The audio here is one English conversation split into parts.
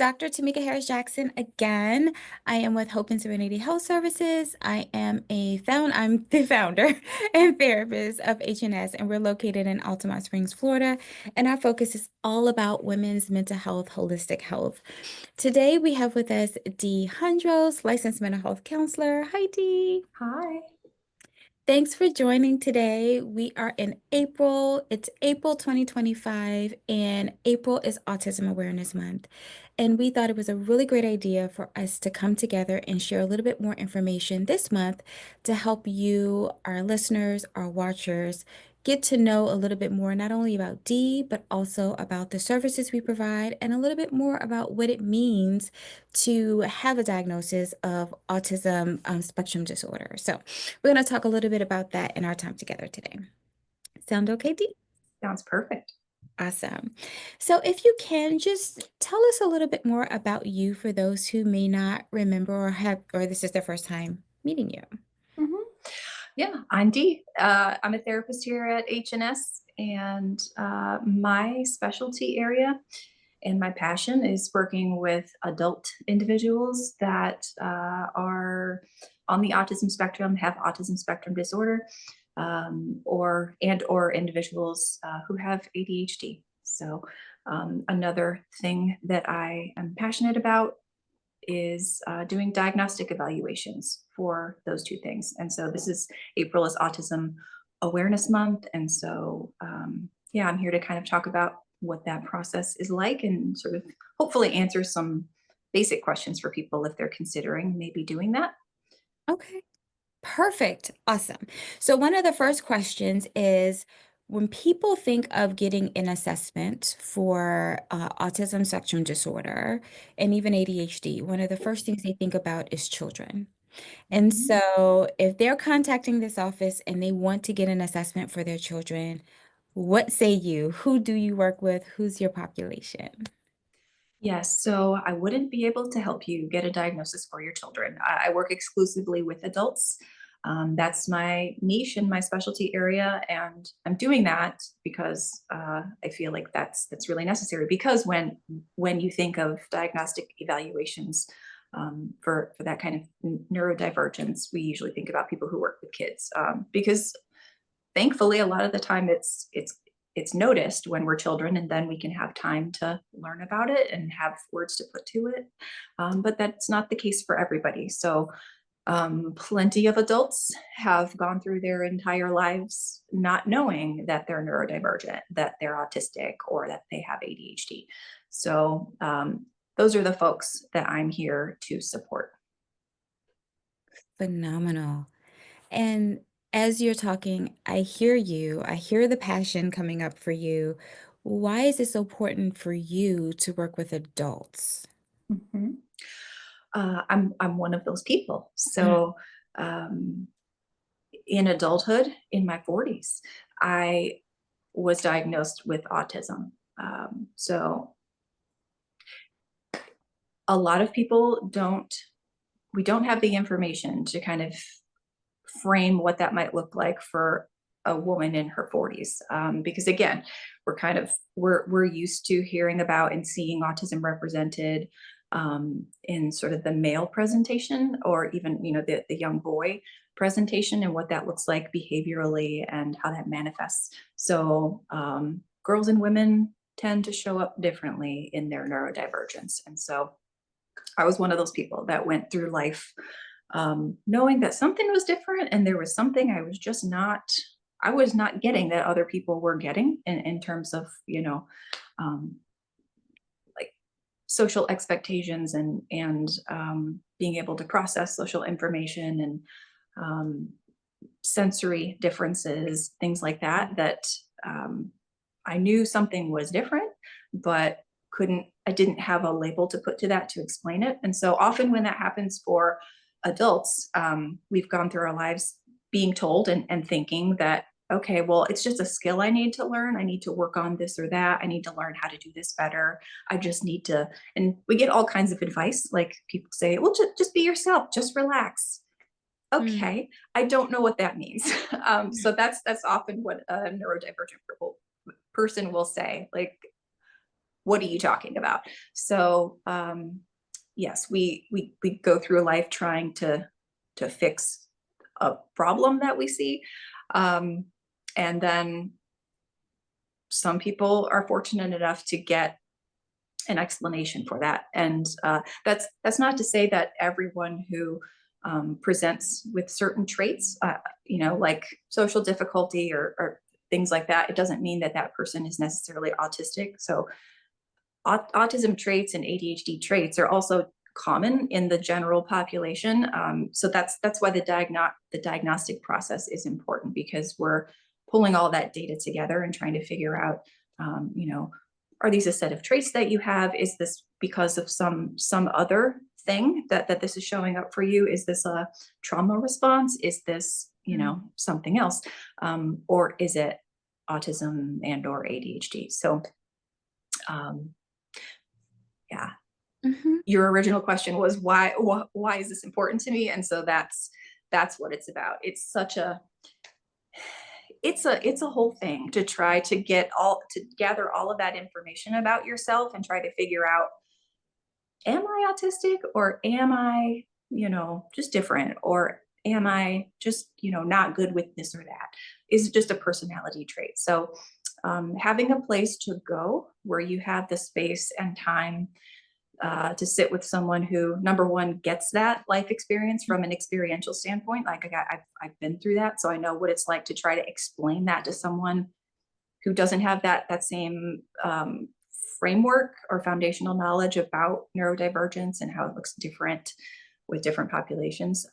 Dr. Tamika Harris Jackson again. I am with Hope and Serenity Health Services. I'm the founder and therapist of HNS, and we're located in Altamont Springs, Florida. And our focus is all about women's mental health, holistic health. Today we have with us Dee Hondros, licensed mental health counselor. Hi, Dee. Hi. Thanks for joining today. We are in April. It's April 2025, and April is Autism Awareness Month. And we thought it was a really great idea for us to come together and share a little bit more information this month to help you, our listeners, our watchers, get to know a little bit more, not only about D, but also about the services we provide and a little bit more about what it means to have a diagnosis of autism spectrum disorder. So, we're going to talk a little bit about that in our time together today. Sound okay, Dee? Sounds perfect. Awesome. So, if you can just tell us a little bit more about you for those who may not remember or this is their first time meeting you. Mhm. Yeah, I'm Dee. I'm a therapist here at HNS, and my specialty area and my passion is working with adult individuals that are on the autism spectrum, have autism spectrum disorder, or individuals who have ADHD. So, another thing that I am passionate about is doing diagnostic evaluations for those two things. And so April is Autism Awareness Month. And so, yeah, I'm here to kind of talk about what that process is like and sort of hopefully answer some basic questions for people if they're considering maybe doing that. Okay. Perfect. Awesome. So, one of the first questions is when people think of getting an assessment for autism spectrum disorder and even ADHD, one of the first things they think about is children. And Mhm. so, if they're contacting this office and they want to get an assessment for their children, what say you? Who do you work with? Who's your population? Yes, so I wouldn't be able to help you get a diagnosis for your children. I work exclusively with adults. That's my niche and my specialty area, and I'm doing that because I feel like that's really necessary. Because when you think of diagnostic evaluations for that kind of neurodivergence, we usually think about people who work with kids because thankfully a lot of the time it's noticed when we're children, and then we can have time to learn about it and have words to put to it, but that's not the case for everybody. So plenty of adults have gone through their entire lives not knowing that they're neurodivergent, that they're autistic, or that they have ADHD. So those are the folks that I'm here to support. Phenomenal. And as you're talking, I hear you. I hear the passion coming up for you. Why is it so important for you to work with adults? Mhm. I'm one of those people. Mm. So um, in adulthood, in my 40s, I was diagnosed with autism. So a lot of people we don't have the information to kind of frame what that might look like for a woman in her 40s. Because again, we're used to hearing about and seeing autism represented in sort of the male presentation, or even the young boy presentation, and what that looks like behaviorally and how that manifests. So girls and women tend to show up differently in their neurodivergence, and so I was one of those people that went through life knowing that something was different, and there was something I was not getting that other people were getting in terms of, um, like social expectations and being able to process social information and um, sensory differences, things like that, that I knew something was different, but I didn't have a label to put to that to explain it. And so often when that happens for adults, we've gone through our lives being told and thinking that, okay, well, it's just a skill I need to learn. I need to work on this or that. I need to learn how to do this better. I just need to, and we get all kinds of advice. Like people say, well, just be yourself, just relax. Mm. Okay, I don't know what that means. So that's often what a neurodivergent person will say. Like, what are you talking about? So yes, we go through life trying to fix a problem that we see, um, and then some people are fortunate enough to get an explanation for that. And that's not to say that everyone who presents with certain traits, like social difficulty or things like that, it doesn't mean that that person is necessarily autistic. So autism traits and ADHD traits are also common in the general population. So that's why the diagnostic process is important, because we're pulling all that data together and trying to figure out, you know, are these a set of traits that you have? Is this because of some other thing that this is showing up for you? Is this a trauma response? Is this, something else? Or is it autism and or ADHD? So um, yeah, Mhm. your original question was why is this important to me? And so that's what it's about. It's such a it's a whole thing to try to gather all of that information about yourself and try to figure out, am I autistic, or am I, just different, or am I just, not good with this or that? Is it just a personality trait? So having a place to go where you have the space and time to sit with someone who, number one, gets that life experience from an experiential standpoint. Like I've been through that, so I know what it's like to try to explain that to someone who doesn't have that same framework or foundational knowledge about neurodivergence and how it looks different with different populations.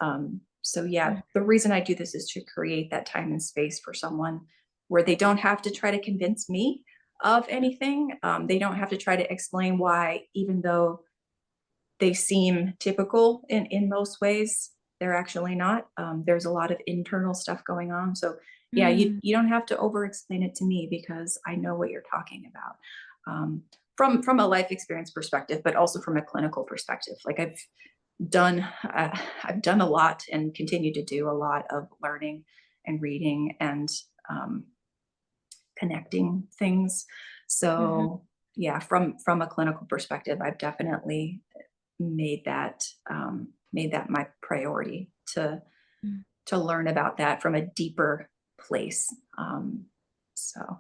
So yeah, the reason I do this is to create that time and space for someone where they don't have to try to convince me of anything. They don't have to try to explain why, even though they seem typical in most ways, they're actually not. There's a lot of internal stuff going on. So yeah, Mm. you don't have to over explain it to me, because I know what you're talking about. From a life experience perspective, but also from a clinical perspective. Like done I've done a lot and continue to do a lot of learning and reading and um, connecting things. Mhm. So yeah, from a clinical perspective, I've definitely made that my priority Mm. to learn about that from a deeper place. So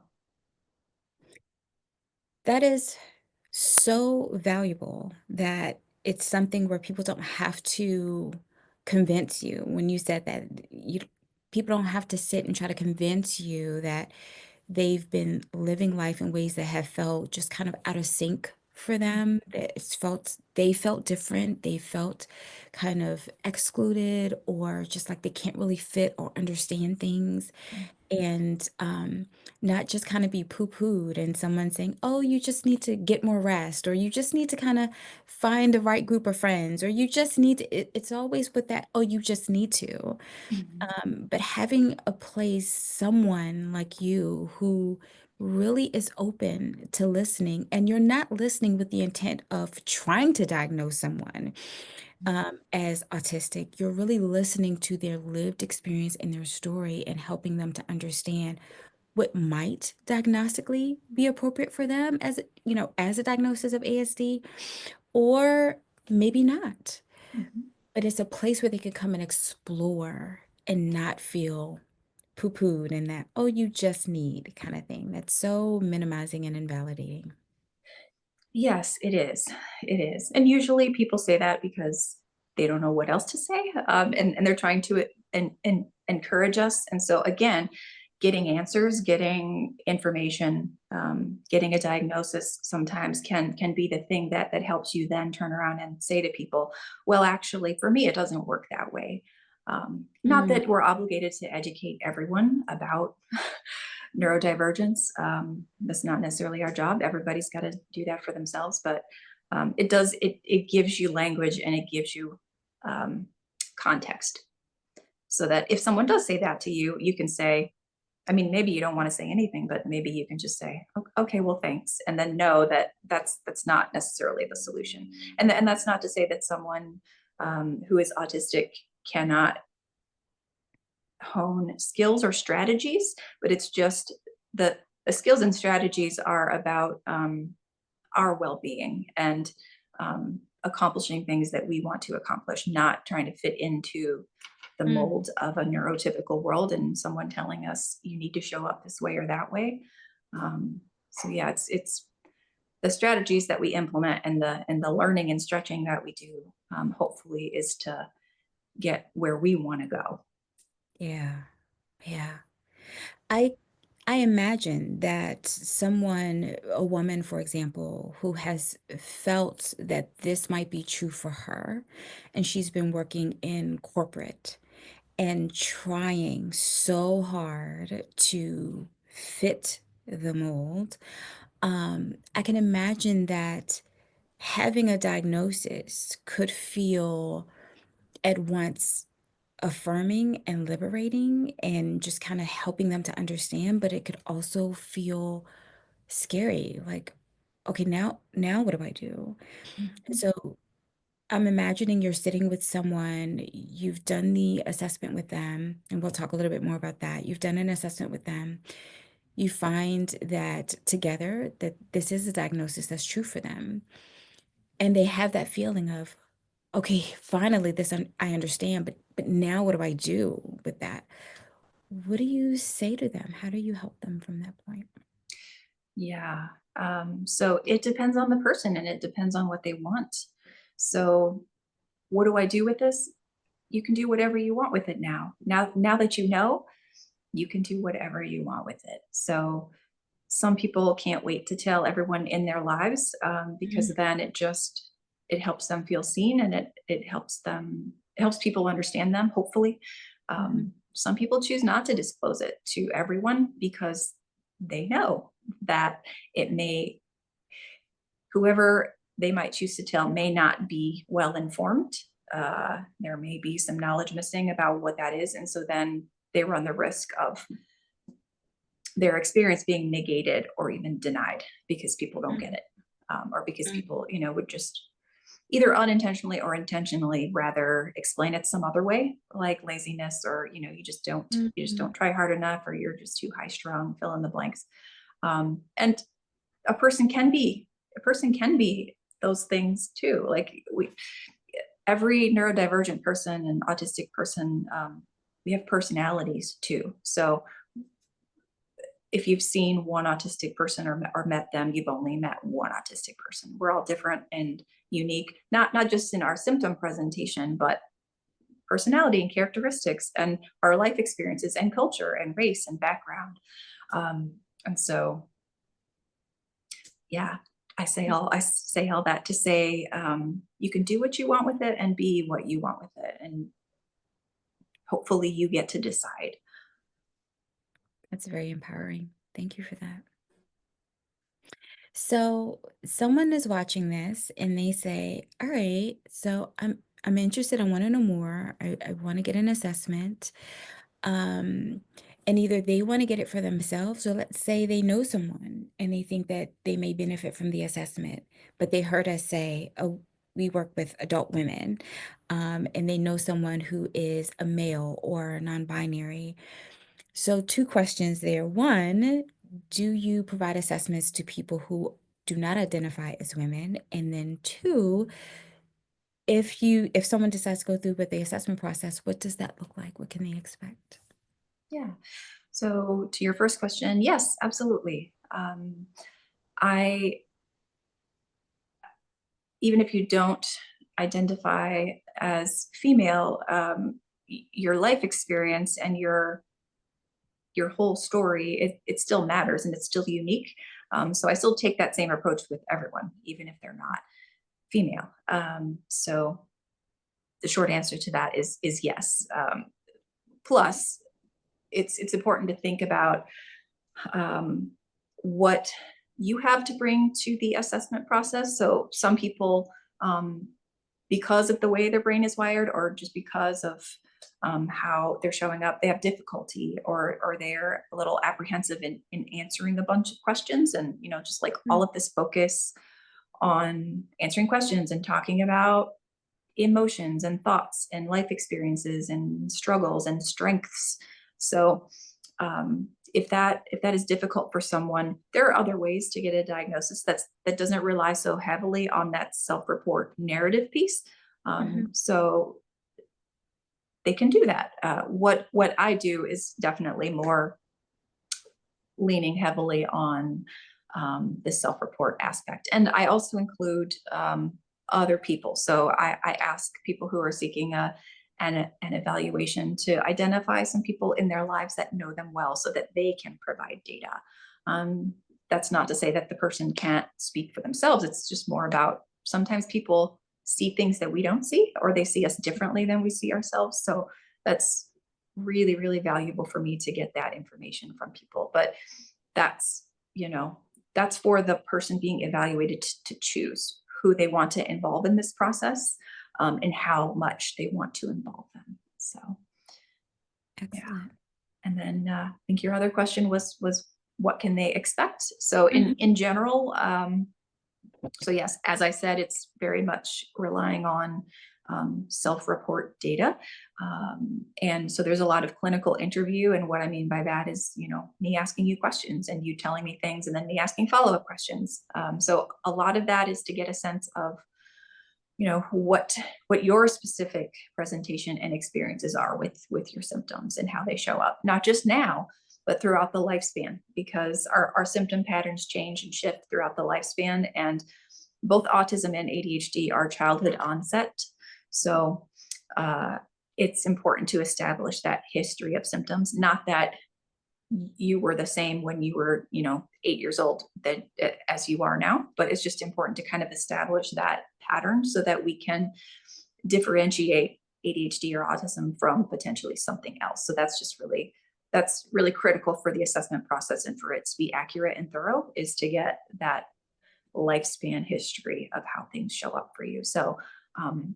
That is so valuable that it's something where people don't have to convince you. When you said that, people don't have to sit and try to convince you that they've been living life in ways that have felt just kind of out of sync for them. That they felt different. They felt kind of excluded, or just like they can't really fit or understand things. And not just kind of be poo-pooed and someone saying, oh, you just need to get more rest, or you just need to kind of find the right group of friends, or you just need to, it's always with that, oh, you just need to. mhm, But having a place, someone like you who really is open to listening, and you're not listening with the intent of trying to diagnose someone as autistic, you're really listening to their lived experience and their story and helping them to understand what might diagnostically be appropriate for them as, as a diagnosis of ASD, or maybe not. mhm. But it's a place where they can come and explore and not feel poo-pooed and that, oh, you just need kind of thing. That's so minimizing and invalidating. Yes, it is. It is. And usually people say that because they don't know what else to say. And they're trying to encourage us. And so, again, getting answers, getting information, getting a diagnosis sometimes can be the thing that helps you then turn around and say to people, well, actually, for me, it doesn't work that way. Not Mm, that we're obligated to educate everyone about neurodivergence. That's not necessarily our job. Everybody's got to do that for themselves, but it gives you language, and it gives you um, context, so that if someone does say that to you, you can say, I mean, maybe you don't want to say anything, but maybe you can just say, Okay, well, thanks," and then know that that's not necessarily the solution. And that's not to say that someone who is autistic cannot hone skills or strategies, but it's just the skills and strategies are about our well-being and accomplishing things that we want to accomplish, not trying to fit into the Mm, mold of a neurotypical world and someone telling us you need to show up this way or that way. So yeah, it's the strategies that we implement and the learning and stretching that we do, hopefully, is to get where we want to go. yeah. Yeah. I I imagine that someone, a woman, for example, who has felt that this might be true for her, and she's been working in corporate and trying so hard to fit the mold. I can imagine that having a diagnosis could feel at once affirming and liberating and just kind of helping them to understand, but it could also feel scary. Like, okay, now what do I do? Mhm. So I'm imagining you're sitting with someone, you've done the assessment with them, and we'll talk a little bit more about that. You've done an assessment with them. You find that together that this is a diagnosis that's true for them. And they have that feeling of, okay, finally I understand, but now what do I do with that? What do you say to them? How do you help them from that point? Yeah. So it depends on the person and it depends on what they want. So what do I do with this? You can do whatever you want with it now. Now that you know, you can do whatever you want with it. So some people can't wait to tell everyone in their lives, because Mhm, then it helps them feel seen and it helps people understand them, hopefully. mhm, Some people choose not to disclose it to everyone because they know that it may whoever they might choose to tell may not be well informed. There may be some knowledge missing about what that is, and so then they run the risk of their experience being negated or even denied because people don't get mhm, it, or because mhm, people, would just either unintentionally or intentionally rather explain it some other way, like laziness, or you just mhm, don't try hard enough, or you're just too high strung. Fill in the blanks. And a person can be those things too. Like every neurodivergent person and autistic person, we have personalities too. So if you've seen one autistic person or met them, you've only met one autistic person. We're all different and unique, not just in our symptom presentation, but personality and characteristics and our life experiences and culture and race and background. Um, and so, yeah, I say all that to say, you can do what you want with it and be what you want with it, and hopefully you get to decide. That's very empowering. Thank you for that. So someone is watching this and they say, "All right, so I'm interested. I want to know more. I want to get an assessment." Um, and either they want to get it for themselves, or let's say they know someone and they think that they may benefit from the assessment, but they heard us say, "Oh, we work with adult women," and they know someone who is a male or non-binary. So, two questions there. One, do you provide assessments to people who do not identify as women? And then two, if someone decides to go through with the assessment process, what does that look like? What can they expect? Yeah. So to your first question, yes, absolutely. I Even if you don't identify as female, your life experience and your whole story, it still matters and it's still unique. So I still take that same approach with everyone, even if they're not female. So the short answer to that is yes. Plus, it's important to think about um, what you have to bring to the assessment process. So some people, um, because of the way their brain is wired, or just because of how they're showing up, they have difficulty, or they're a little apprehensive in answering a bunch of questions, and just like all Mm, of this focus on answering questions and talking about emotions and thoughts and life experiences and struggles and strengths. So if that is difficult for someone, there are other ways to get a diagnosis that doesn't rely so heavily on that self-report narrative piece. Mhm. So they can do that. What I do is definitely more leaning heavily on the self-report aspect, and I also include other people. So I ask people who are seeking an evaluation to identify some people in their lives that know them well, so that they can provide data. Um, that's not to say that the person can't speak for themselves. It's just more about sometimes people see things that we don't see, or they see us differently than we see ourselves. So that's really, really valuable for me to get that information from people. But that's, you know, that's for the person being evaluated to choose who they want to involve in this process, and how much they want to involve them. So, yeah. Excellent. And then I think your other question was what can they expect? So Mhm. in general, so yes, as I said, it's very much relying on self-report data. And so there's a lot of clinical interview. And what I mean by that is, me asking you questions and you telling me things and then me asking follow-up questions. So a lot of that is to get a sense of, what your specific presentation and experiences are with your symptoms and how they show up, not just now, but throughout the lifespan, because our symptom patterns change and shift throughout the lifespan. And both autism and ADHD are childhood onset. So uh, it's important to establish that history of symptoms, not that you were the same when you were, 8 years old that as you are now, but it's just important to kind of establish that pattern so that we can differentiate ADHD or autism from potentially something else. So that's really critical for the assessment process and for it to be accurate and thorough, is to get that lifespan history of how things show up for you. So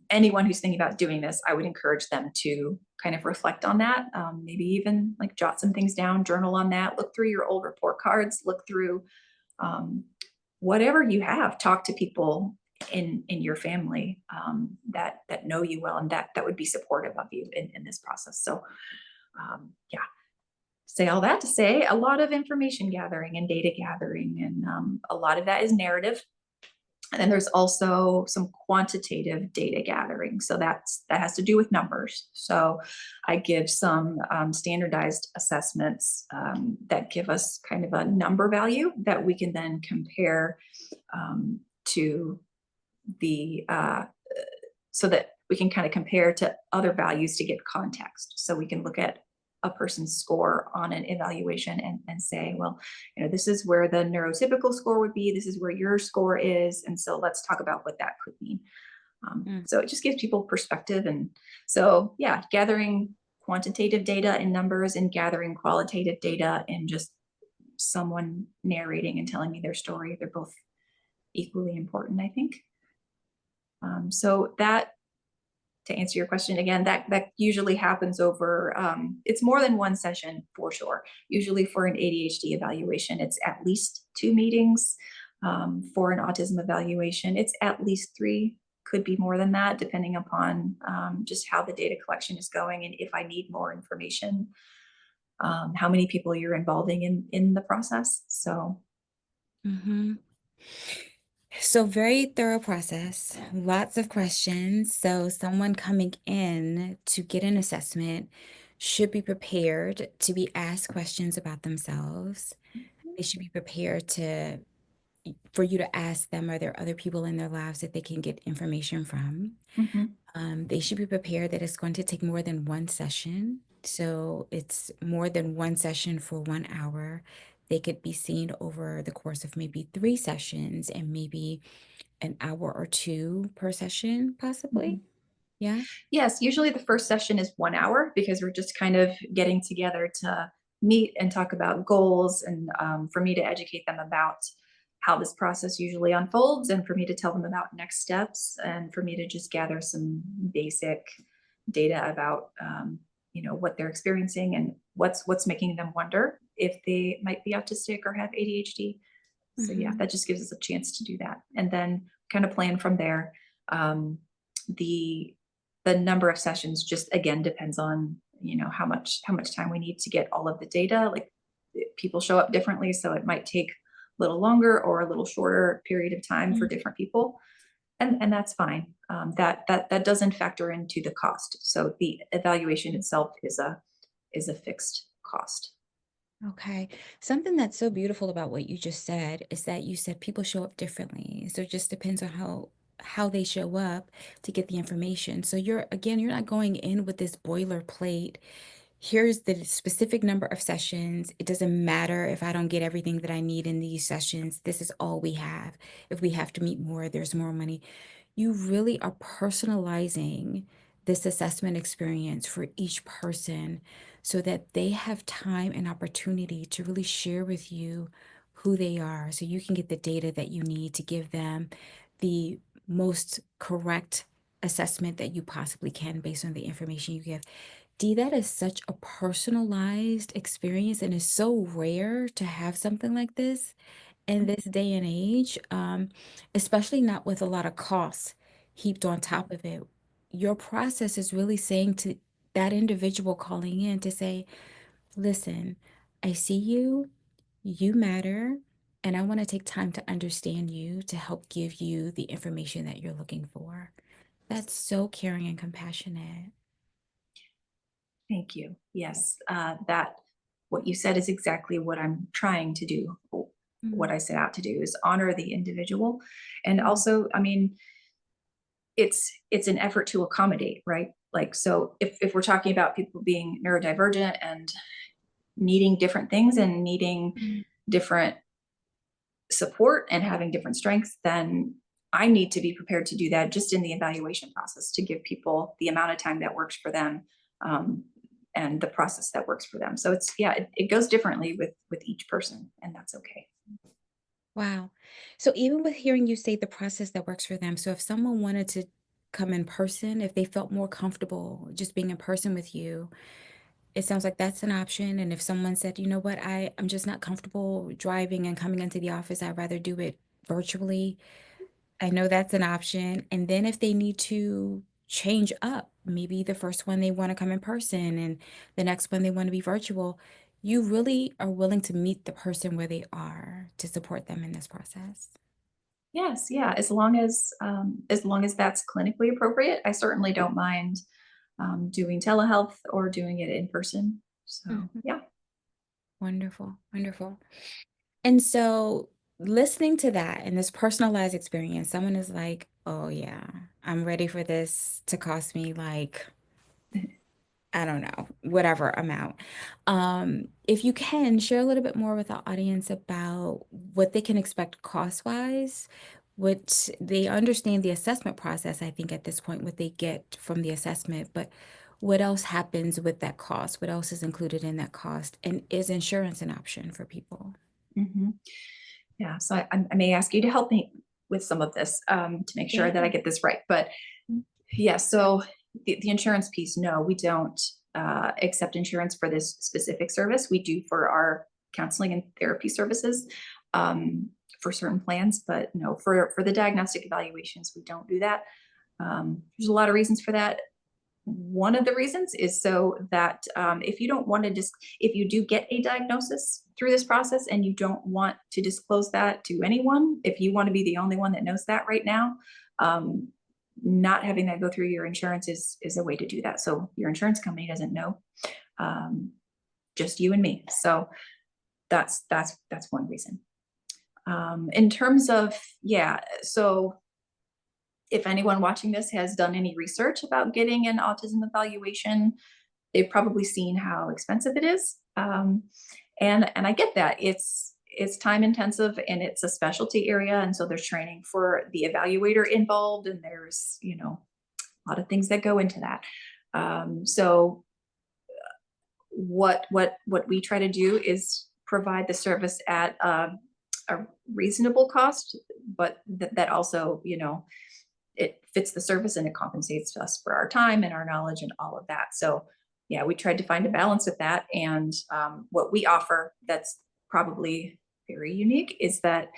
anyone who's thinking about doing this, I would encourage them to kind of reflect on that. Maybe even like jot some things down, journal on that, look through your old report cards, look through um, whatever you have, talk to people in your family that know you well and that would be supportive of you in this process. So yeah, say all that to say a lot of information gathering and data gathering, and a lot of that is narrative. And then there's also some quantitative data gathering. So that has to do with numbers. So I give some standardized assessments that give us kind of a number value that we can then compare to the so that we can kind of compare to other values to get context. So we can look at a person's score on an evaluation and say, well, this is where the neurotypical score would be. This is where your score is. And so let's talk about what that could mean. Mm. So it just gives people perspective. And so, yeah, gathering quantitative data in numbers and gathering qualitative data and just someone narrating and telling me their story, they're both equally important, I think. So that, to answer your question again, that usually happens over, it's more than one session for sure. Usually for an ADHD evaluation, it's at least 2 meetings. For an autism evaluation, it's at least 3, could be more than that, depending upon just how the data collection is going and if I need more information, how many people you're involving in the process. So Mhm. So very thorough process, lots of questions. So someone coming in to get an assessment should be prepared to be asked questions about themselves. They should be prepared for you to ask them, are there other people in their lives that they can get information from? mhm, They should be prepared that it's going to take more than one session. So it's more than one session for 1 hour. They could be seen over the course of maybe 3 sessions and maybe an hour or two per session, mhm. possibly. Yeah. Yes, usually the first session is 1 hour because we're just kind of getting together to meet and talk about goals, and for me to educate them about how this process usually unfolds, and for me to tell them about next steps, and for me to just gather some basic data about what they're experiencing and what's making them wonder if they might be autistic or have ADHD. So yeah, Hmm. that just gives us a chance to do that, and then kind of plan from there. Um, the the number of sessions just again depends on how much time we need to get all of the data. Like people show up differently, so it might take a little longer or a little shorter period of time for Mhm. different people, and that's fine. That doesn't factor into the cost. So the evaluation itself is a fixed cost. Okay. Something that's so beautiful about what you just said is that you said people show up differently. So it just depends on how they show up to get the information. So you're not going in with this boilerplate. Here's the specific number of sessions. It doesn't matter if I don't get everything that I need in these sessions. This is all we have. If we have to meet more, there's more money. You really are personalizing this assessment experience for each person so that they have time and opportunity to really share with you who they are so you can get the data that you need to give them the most correct assessment that you possibly can based on the information you give. Dee, that is such a personalized experience and is so rare to have something like this in this day and age, especially not with a lot of costs heaped on top of it. Your process is really saying to that individual calling in to say, listen, I see you, you matter, and I want to take time to understand you to help give you the information that you're looking for. That's so caring and compassionate. Thank you. Yes, that what you said is exactly what I'm trying to do. What Mm, I set out to do is honor the individual, and mm, also, I mean, it's an effort to accommodate, right? Like, so if we're talking about people being neurodivergent and needing different things and needing mm. different support and having different strengths, then I need to be prepared to do that just in the evaluation process to give people the amount of time that works for them, um, and the process that works for them. So it's, yeah, it goes differently with each person, and that's okay. Wow. So even with hearing you say the process that works for them, so if someone wanted to come in person, if they felt more comfortable just being in person with you, it sounds like that's an option. And if someone said, you know what, I'm just not comfortable driving and coming into the office, I'd rather do it virtually. I know that's an option. And then if they need to change up, maybe the first one they want to come in person and the next one they want to be virtual, you really are willing to meet the person where they are to support them in this process. Yes, yeah, as long as that's clinically appropriate, I certainly don't mind doing telehealth or doing it in person. So Mhm. yeah. Wonderful, wonderful. And so listening to that and this personalized experience, someone is like, oh yeah, I'm ready for this to cost me like I don't know, whatever amount. If you can share a little bit more with the audience about what they can expect cost-wise, what they understand the assessment process, I think at this point, what they get from the assessment, but what else happens with that cost? What else is included in that cost? And is insurance an option for people? Mhm. Yeah, so I may ask you to help me with some of this, to make sure that I Yeah. get this right. But yeah, so the insurance piece, no, we don't accept insurance for this specific service. We do for our counseling and therapy services, for certain plans, but no, for the diagnostic evaluations, we don't do that. There's a lot of reasons for that. One of the reasons is so that, if you don't want to if you do get a diagnosis through this process and you don't want to disclose that to anyone, if you want to be the only one that knows that right now, um, not having that go through your insurance is a way to do that. So your insurance company doesn't know, um, just you and me. So that's one reason. In terms of, yeah, so if anyone watching this has done any research about getting an autism evaluation, they've probably seen how expensive it is. And I get that. It's time intensive and it's a specialty area. And so there's training for the evaluator involved, and there's, a lot of things that go into that. So what we try to do is provide the service at a reasonable cost, but that also, it fits the service and it compensates us for our time and our knowledge and all of that. So yeah, we tried to find a balance with that. And what we offer that's probably very unique is that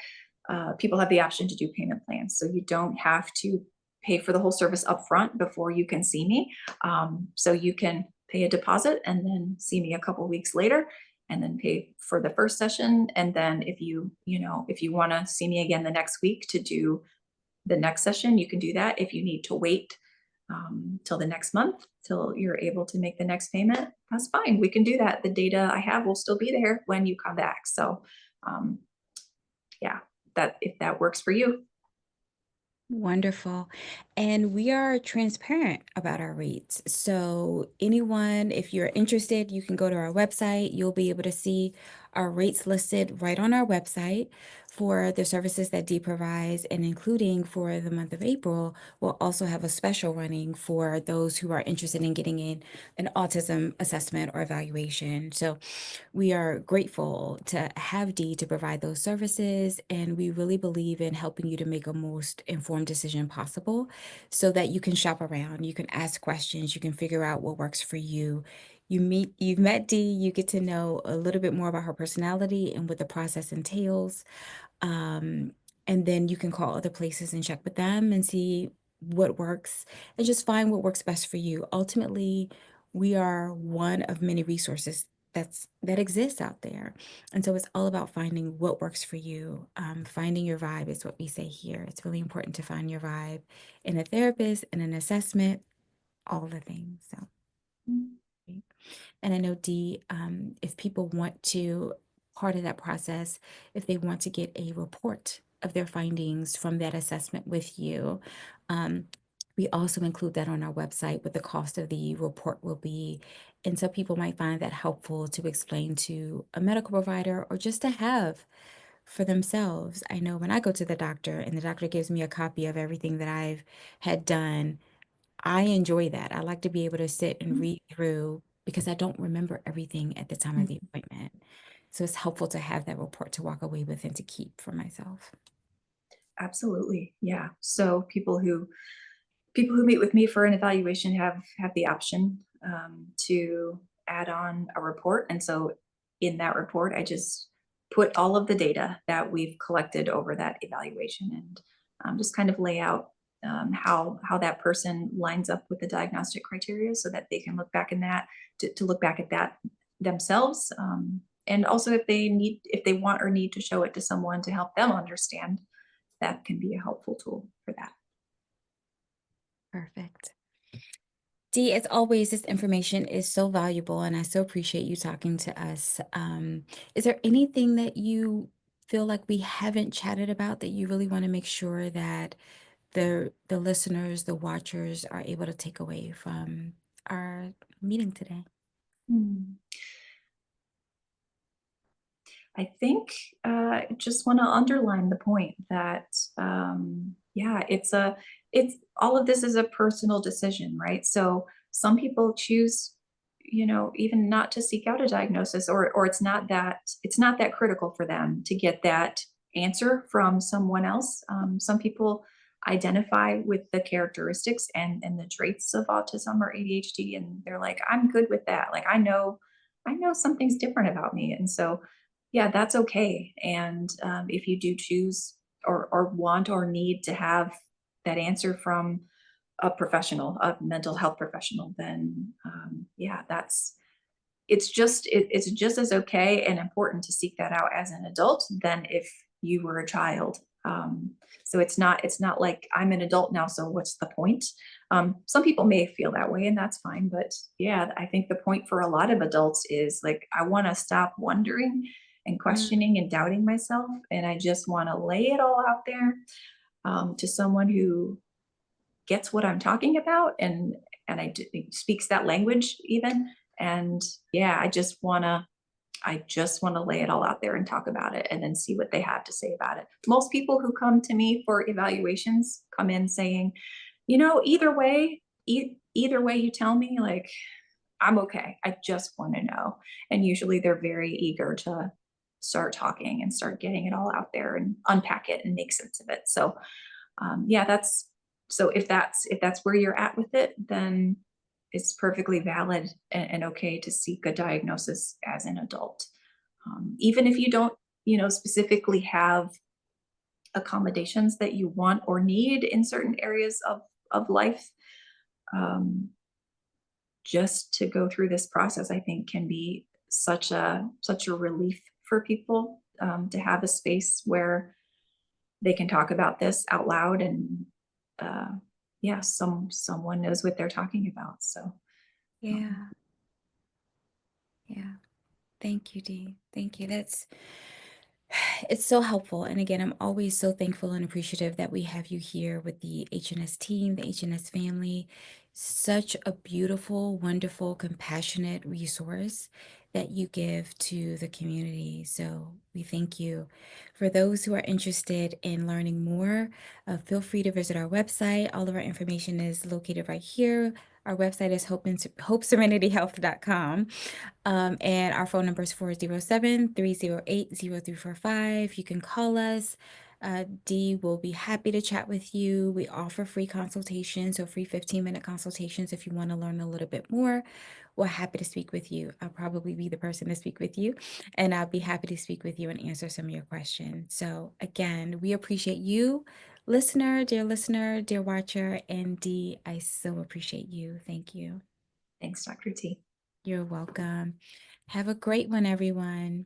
people have the option to do payment plans. So you don't have to pay for the whole service upfront before you can see me. So you can pay a deposit and then see me a couple weeks later. and then pay for the first session. And then if you want to see me again the next week to do the next session, you can do that. If you need to wait till the next month, till you're able to make the next payment, that's fine. We can do that. The data I have will still be there when you come back. So, um, yeah, that if that works for you. Wonderful. And we are transparent about our rates. So, anyone, if you're interested, you can go to our website. You'll be able to see our rates listed right on our website for the services that Dee provides, and including for the month of April, we'll also have a special running for those who are interested in getting an autism assessment or evaluation. So, we are grateful to have Dee to provide those services, and we really believe in helping you to make a most informed decision possible so that you can shop around, you can ask questions, you can figure out what works for you. You've met Dee, you get to know a little bit more about her personality and what the process entails. Um, and then you can call other places and check with them and see what works and just find what works best for you. Ultimately, we are one of many resources that exists out there. And so it's all about finding what works for you. Finding your vibe is what we say here. It's really important to find your vibe in a therapist, in an assessment, all the things. So and I know Dee, if people want to, part of that process, if they want to get a report of their findings from that assessment with you, um, we also include that on our website what the cost of the report will be. And so people might find that helpful to explain to a medical provider or just to have for themselves. I know when I go to the doctor and the doctor gives me a copy of everything that I've had done, I enjoy that. I like to be able to sit and read through because I don't remember everything at the time of the appointment. So it's helpful to have that report to walk away with and to keep for myself. Absolutely. Yeah. So people who meet with me for an evaluation have the option to add on a report, and so in that report, I just put all of the data that we've collected over that evaluation, and just kind of lay out how that person lines up with the diagnostic criteria, so that they can look back in that to look back at that themselves, and also if they want or need to show it to someone to help them understand, that can be a helpful tool for that. Perfect. Dee, as always, this information is so valuable, and I so appreciate you talking to us. Is there anything that you feel like we haven't chatted about that you really want to make sure that the listeners, the watchers are able to take away from our meeting today? Hmm. I think just want to underline the point that yeah, it's all of this is a personal decision, right? So some people choose, even not to seek out a diagnosis, or it's not that critical for them to get that answer from someone else. Some people identify with the characteristics and the traits of autism or ADHD, and they're like, I'm good with that. Like I know something's different about me, and so yeah, that's okay. And if you do choose or want or need to have that answer from a professional, a mental health professional, then yeah, it's just as okay and important to seek that out as an adult than if you were a child. So it's not like I'm an adult now, so what's the point? Some people may feel that way, and that's fine. But yeah, I think the point for a lot of adults is like I want to stop wondering and Mm, questioning and doubting myself, and I just want to lay it all out there to someone who gets what I'm talking about, and speaks that language even. And yeah, I just want to lay it all out there and talk about it and then see what they have to say about it. Most people who come to me for evaluations come in saying, either way you tell me, like I'm okay. I just want to know. And usually they're very eager to start talking and start getting it all out there and unpack it and make sense of it. So yeah, that's so if that's where you're at with it, then it's perfectly valid and okay to seek a diagnosis as an adult. Even if you don't, specifically have accommodations that you want or need in certain areas of life, um, just to go through this process, I think can be such a relief for people to have a space where they can talk about this out loud and uh, yeah, someone knows what they're talking about. So um, Yeah. Yeah. Thank you, Dee. Thank you. That's it's so helpful. And again, I'm always so thankful and appreciative that we have you here with the HNS team, the HNS family. Such a beautiful, wonderful, compassionate resource that you give to the community. So we thank you. For those who are interested in learning more, feel free to visit our website. All of our information is located right here. Our website is hopeserenityhealth.com. And our phone number is 407-308-0345. You can call us. Dee will be happy to chat with you. We offer free consultations, so free 15-minute consultations if you want to learn a little bit more. We're happy to speak with you. I'll probably be the person to speak with you, and I'll be happy to speak with you and answer some of your questions. So again, we appreciate you, listener, dear watcher, and Dee, I so appreciate you. Thank you. thanks, Dr. T. You're welcome. Have a great one, everyone.